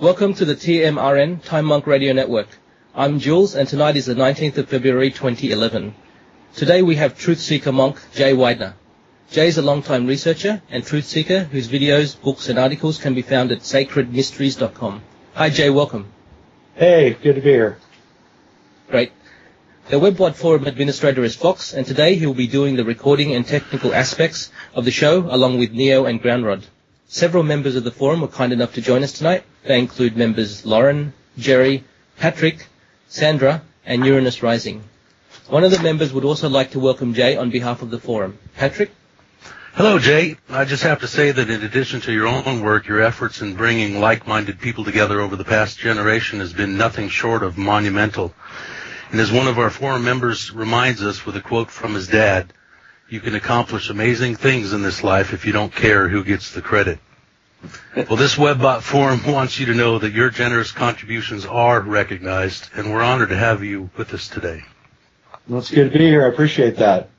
Welcome to the TMRN Time Monk Radio Network. I'm Jules, and tonight is the 19th of February 2011. Today we have truth seeker monk Jay Weidner. Jay is a long-time researcher and truth seeker whose videos, books and articles can be found at sacredmysteries.com. Hi Jay, welcome. Hey, good to be here. Great. The WebWide Forum administrator is Fox, and today he will be doing the recording and technical aspects of the show along with Neo and Groundrod. Several members of the forum were kind enough to join us tonight. They include members Lauren, Jerry, Patrick, Sandra, and Uranus Rising. One of the members would also like to welcome Jay on behalf of the forum. Patrick? Hello, Jay. I just have to say that in addition to your own work, your efforts in bringing like-minded people together over the past generation has been nothing short of monumental. And as one of our forum members reminds us with a quote from his dad, you can accomplish amazing things in this life if you don't care who gets the credit. Well, this WebBot forum wants you to know that your generous contributions are recognized, and we're honored to have you with us today. Well, it's good to be here. I appreciate that.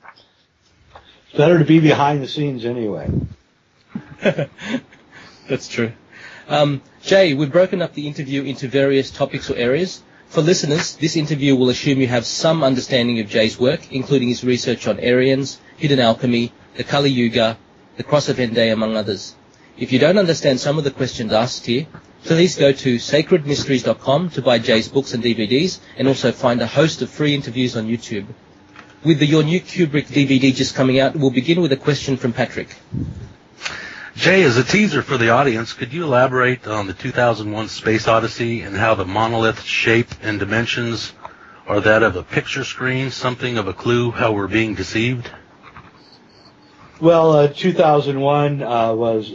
It's better to be behind the scenes anyway. That's true. Jay, we've broken up the interview into various topics or areas. For listeners, this interview will assume you have some understanding of Jay's work, including his research on Aryans, hidden alchemy, the Kali Yuga, the Cross of Henday, among others. If you don't understand some of the questions asked here, please go to sacredmysteries.com to buy Jay's books and DVDs, and also find a host of free interviews on YouTube. With your new Kubrick DVD just coming out, we'll begin with a question from Patrick. Jay, as a teaser for the audience, could you elaborate on the 2001 Space Odyssey and how the monolith's shape and dimensions are that of a picture screen, something of a clue how we're being deceived? Well, 2001 was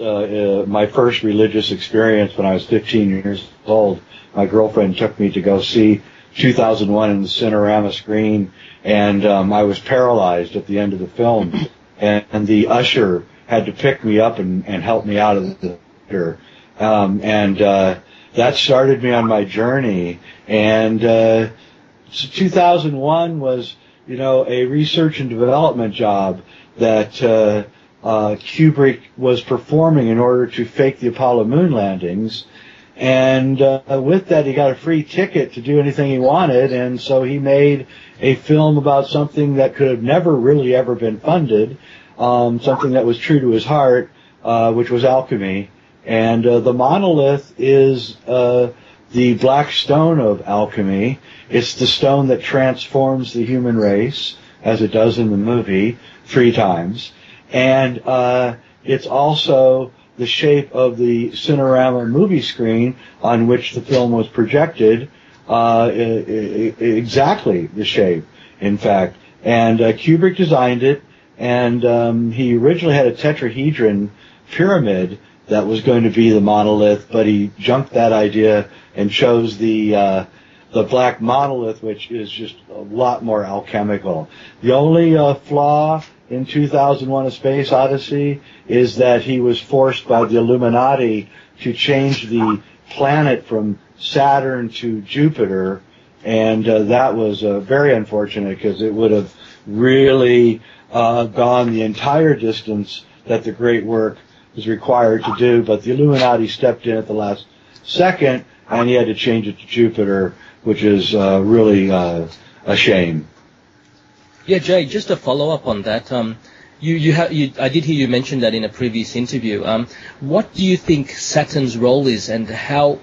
my first religious experience when I was 15 years old. My girlfriend took me to go see 2001 in the Cinerama screen, and I was paralyzed at the end of the film. And the usher had to pick me up and help me out of the theater. That started me on my journey. And 2001 was, a research and development job that Kubrick was performing in order to fake the Apollo moon landings. And with that, he got a free ticket to do anything he wanted, and so he made a film about something that could have never really ever been funded, something that was true to his heart, which was alchemy. And the monolith is the black stone of alchemy. It's the stone that transforms the human race, as it does in the movie, 3 times. And it's also the shape of the Cinerama movie screen on which the film was projected, exactly the shape, in fact. And Kubrick designed it, and he originally had a tetrahedron pyramid that was going to be the monolith, but he junked that idea and chose the black monolith, which is just a lot more alchemical. The only flaw in 2001: A Space Odyssey is that he was forced by the Illuminati to change the planet from Saturn to Jupiter, and that was very unfortunate because it would have really gone the entire distance that the great work was required to do, but the Illuminati stepped in at the last second, and he had to change it to Jupiter, which is really a shame. Yeah, Jay, just to follow up on that, I did hear you mention that in a previous interview. What do you think Saturn's role is, and how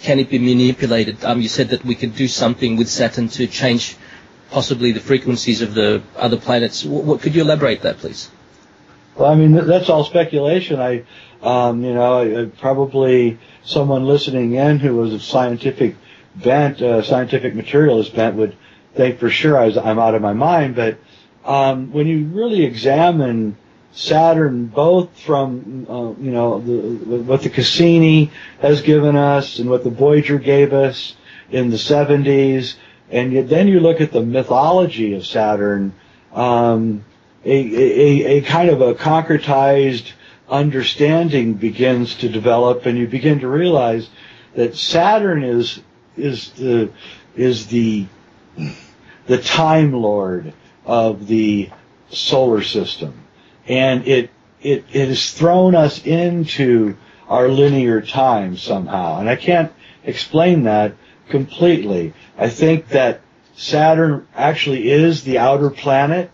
can it be manipulated? You said that we could do something with Saturn to change possibly the frequencies of the other planets. Could you elaborate that, please? Well, I mean, that's all speculation. Probably someone listening in who was a scientific materialist bent would think for sure I'm out of my mind, but when you really examine Saturn, both from what the Cassini has given us and what the Voyager gave us in the 70s, and then you look at the mythology of Saturn, a kind of a concretized understanding begins to develop, and you begin to realize that Saturn is the Time Lord of the solar system, and it has thrown us into our linear time somehow. And I can't explain that completely. I think that Saturn actually is the outer planet.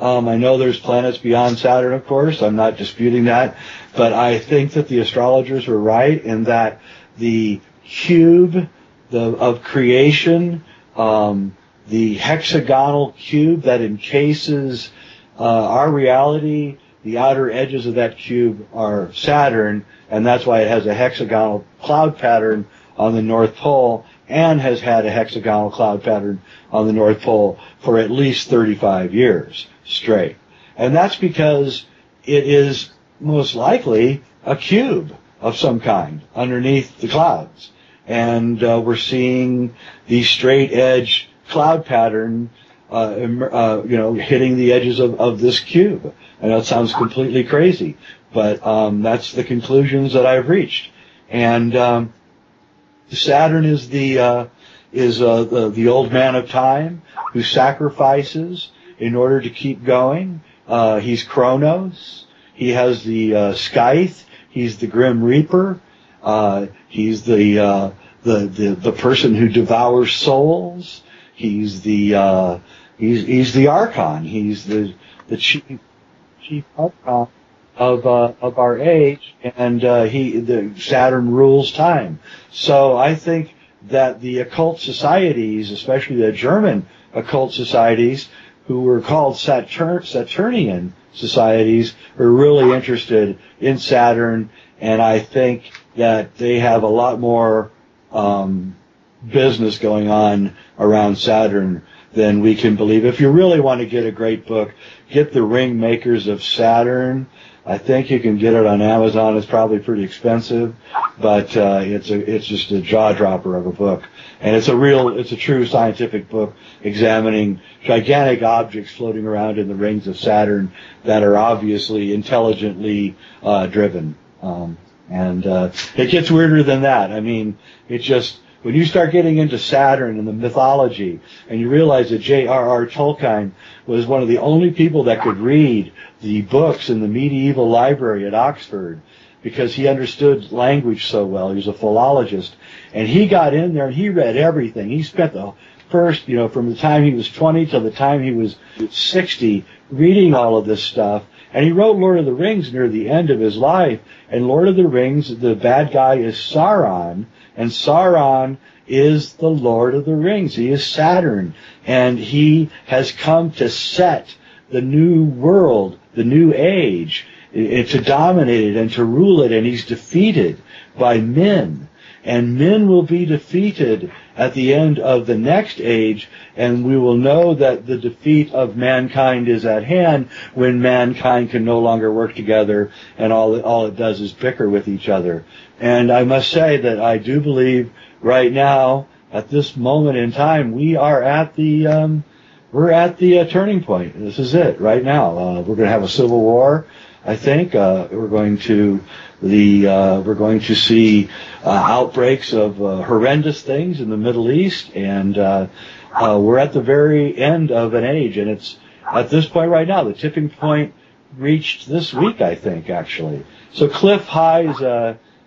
I know there's planets beyond Saturn, of course. I'm not disputing that. But I think that the astrologers were right in that the cube of creation, the hexagonal cube that encases our reality, the outer edges of that cube are Saturn, and that's why it has a hexagonal cloud pattern on the North Pole and has had a hexagonal cloud pattern on the North Pole for at least 35 years straight. And that's because it is most likely a cube of some kind underneath the clouds. And we're seeing the straight edge cloud pattern hitting the edges of this cube. I know it sounds completely crazy, but that's the conclusions that I've reached. And Saturn is the old man of time who sacrifices in order to keep going. He's Kronos. He has the scythe. He's the Grim Reaper. He's the person who devours souls. He's the he's the Archon. He's the chief Archon of our age, and Saturn rules time. So I think that the occult societies, especially the German occult societies, who were called Saturnian societies, are really interested in Saturn, and I think that they have a lot more business going on around Saturn than we can believe. If you really want to get a great book, get The Ring Makers of Saturn. I think you can get it on Amazon. It's probably pretty expensive, but it's just a jaw dropper of a book, and it's a true scientific book examining gigantic objects floating around in the rings of Saturn that are obviously intelligently driven. And it gets weirder than that. I mean, when you start getting into Saturn and the mythology, and you realize that J.R.R. Tolkien was one of the only people that could read the books in the medieval library at Oxford because he understood language so well. He was a philologist. And he got in there and he read everything. He spent the first, from the time he was 20 till the time he was 60 reading all of this stuff. And he wrote Lord of the Rings near the end of his life. And Lord of the Rings, the bad guy is Sauron. And Sauron is the Lord of the Rings. He is Saturn. And he has come to set the new world, the new age, to dominate it and to rule it. And he's defeated by men. And men will be defeated at the end of the next age, and we will know that the defeat of mankind is at hand when mankind can no longer work together and all it does is bicker with each other. And I must say that I do believe right now, at this moment in time, we're at the turning point. This is it right now. We're going to have a civil war. I think we're going to see outbreaks of horrendous things in the Middle East, and we're at the very end of an age, and it's at this point right now. The tipping point reached this week, I think, actually. So Cliff High's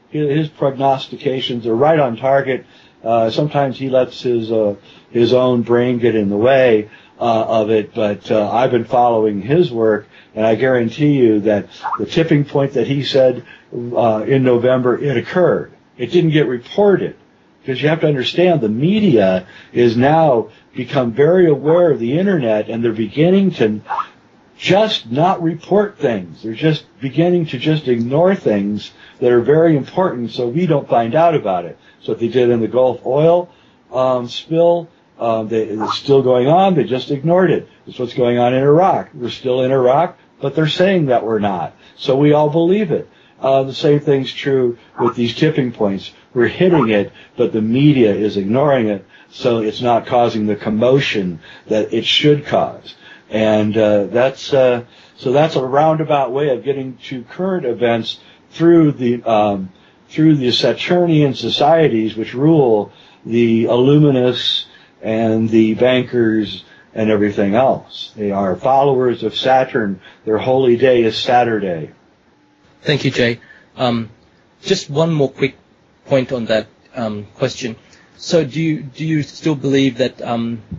his prognostications are right on target. Sometimes he lets his own brain get in the way of it, but I've been following his work, and I guarantee you that the tipping point that he said in November, it occurred. It didn't get reported, because you have to understand the media is now become very aware of the internet, and they're beginning to just not report things. They're just beginning to just ignore things that are very important so we don't find out about it. So what they did in the Gulf oil spill, it's still going on. They just ignored it. It's what's going on in Iraq. We're still in Iraq, but they're saying that we're not. So we all believe it. The same thing's true with these tipping points. We're hitting it, but the media is ignoring it, so it's not causing the commotion that it should cause. And that's a roundabout way of getting to current events through the Saturnian societies, which rule the Illuminists and the bankers and everything else. They are followers of Saturn. Their holy day is Saturday. Thank you, Jay. Just one more quick point on that question. So do you still believe that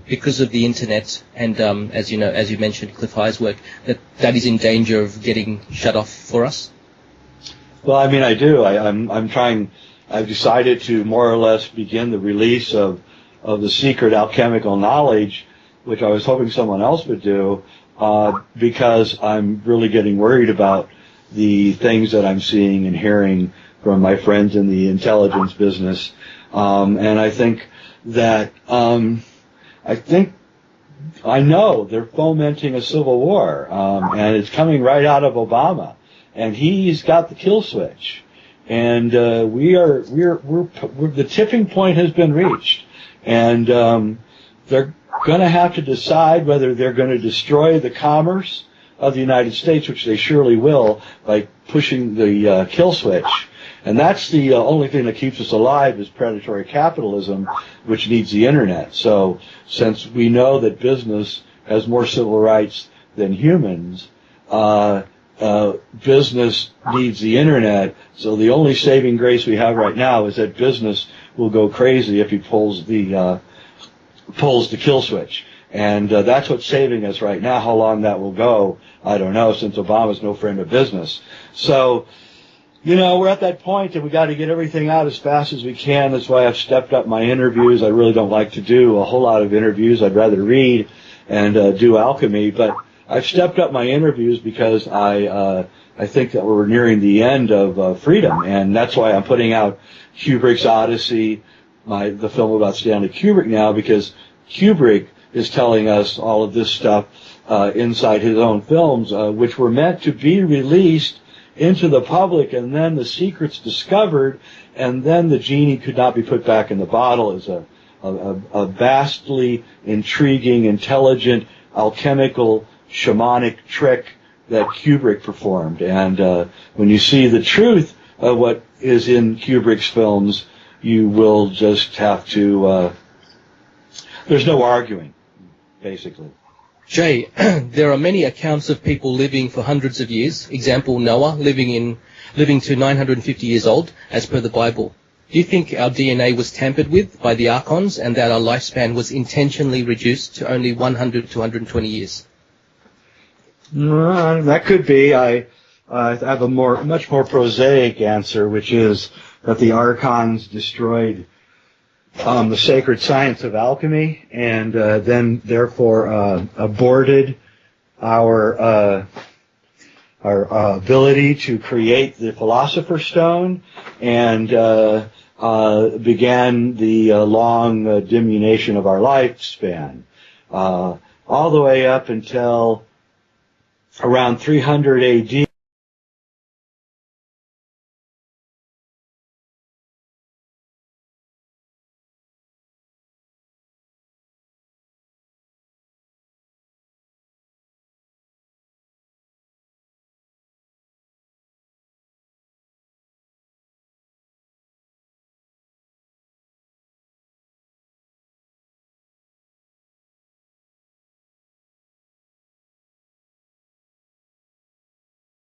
because of the internet and as you mentioned Cliff High's work, that is in danger of getting shut off for us? Well, I mean, I do. I've decided to more or less begin the release of the secret alchemical knowledge, which I was hoping someone else would do, because I'm really getting worried about the things that I'm seeing and hearing from my friends in the intelligence business. And I think that, I know they're fomenting a civil war, and it's coming right out of Obama, and he's got the kill switch, and we're the tipping point has been reached, and they're going to have to decide whether they're going to destroy the commerce of the United States, which they surely will, by pushing the kill switch. And that's the only thing that keeps us alive is predatory capitalism, which needs the internet. So since we know that business has more civil rights than humans, business needs the internet. So the only saving grace we have right now is that business will go crazy if he pulls the kill switch. And that's what's saving us right now. How long that will go, I don't know, since Obama's no friend of business. So, we're at that point that we got to get everything out as fast as we can. That's why I've stepped up my interviews. I really don't like to do a whole lot of interviews. I'd rather read and do alchemy. But I've stepped up my interviews because I think that we're nearing the end of freedom, and that's why I'm putting out Kubrick's Odyssey, the film about Stanley Kubrick now, because Kubrick is telling us all of this stuff inside his own films, which were meant to be released into the public, and then the secrets discovered, and then the genie could not be put back in the bottle. Is a vastly intriguing, intelligent, alchemical, shamanic trick that Kubrick performed. And when you see the truth of what is in Kubrick's films, you will just have to... there's no arguing, basically. Jay, there are many accounts of people living for hundreds of years. Example, Noah living to 950 years old, as per the Bible. Do you think our DNA was tampered with by the archons and that our lifespan was intentionally reduced to only 100 to 120 years? That could be. I have a much more prosaic answer, which is that the archons destroyed the sacred science of alchemy, and then therefore aborted our ability to create the Philosopher's Stone, and began the long diminution of our lifespan, all the way up until around 300 AD.